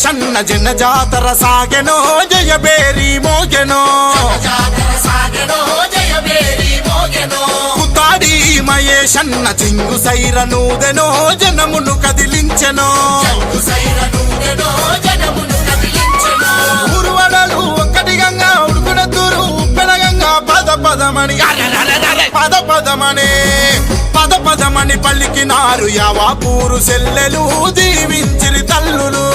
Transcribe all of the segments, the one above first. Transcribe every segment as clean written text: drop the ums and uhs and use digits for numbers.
మహేశన్న జన జాతర సాగెనో జయబేరి మోగెనో కుతాడి మహేశన్న చింగు సైర నూదెనో జనమును కదిలించెనో ఊరువడలు ఒక్కటి గంగా ఉడుకుడ తూరు ఉప్పెన గంగా పద పదమని పద పదమని పలికినారు యావాపూరు సెల్లెలు దీవించిరి తల్లులు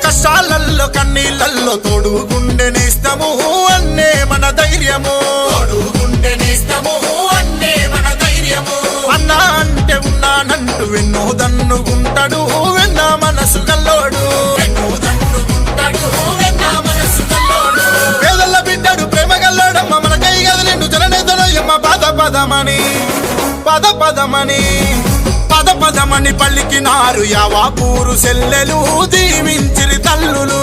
కష్టాలల్లో కన్నీళ్ళల్లో తోడు గుండెనిస్తము అన్నే మన ధైర్యము అన్నా అంటే ఉన్నానంటూ వెన్నో దన్నుకుంటాడు వెన్న మనసు గల్లోడు పేదల బిడ్డడు ప్రేమ గల్లోడమ్మ మన కై గదిలిండు జననేతనయ్యమ్మ పద పదమని పలికినారు యావాపూరు సెల్లెలు దీవించిరి తల్లులు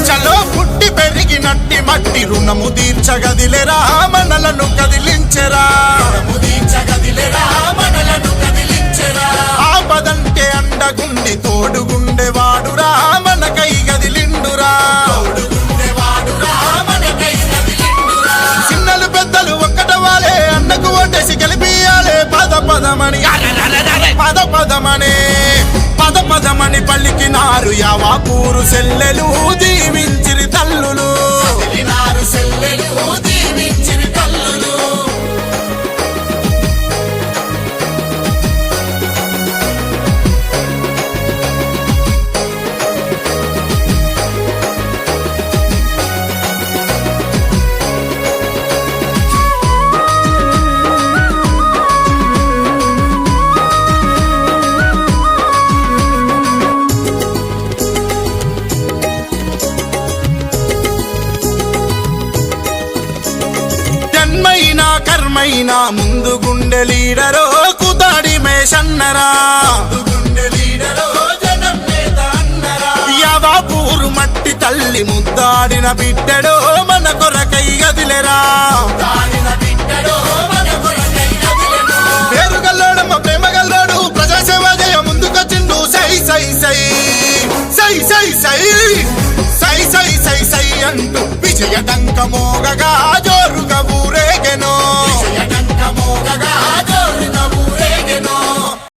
చలో పుట్టి పెరిగినట్టి మట్టి రుణము తీర్చగదిలేరా మనలను కదిలించెరా ఆపదంటే అండగుండి తోడుగుండే వాడురా మనకై గదిలిండురా చిన్నలు పెద్దలు ఒక్కటవాలే అన్నకు ఓటేసి గెలిపియాలే పద పదమని పలికినారు యావాపూరు సెల్లెలు దీవించిరి తల్లులు కర్మైనా ముందు గుండె లీడరో కుతాడి మేషన్నరా యావాపూరు మట్టి తల్లి ముద్దాడిన బిడ్డడో మన కొరకై గదిలెరా పేరు గల్లోడమ్మ ప్రేమ గల్లోడు ప్రజాసేవ జయ ముందుకొచ్చిండు సై సై సై సై సై సై సై సై సై సై అంటూ విజయ డంక మోగగా జోరుగా ఊరేగెనో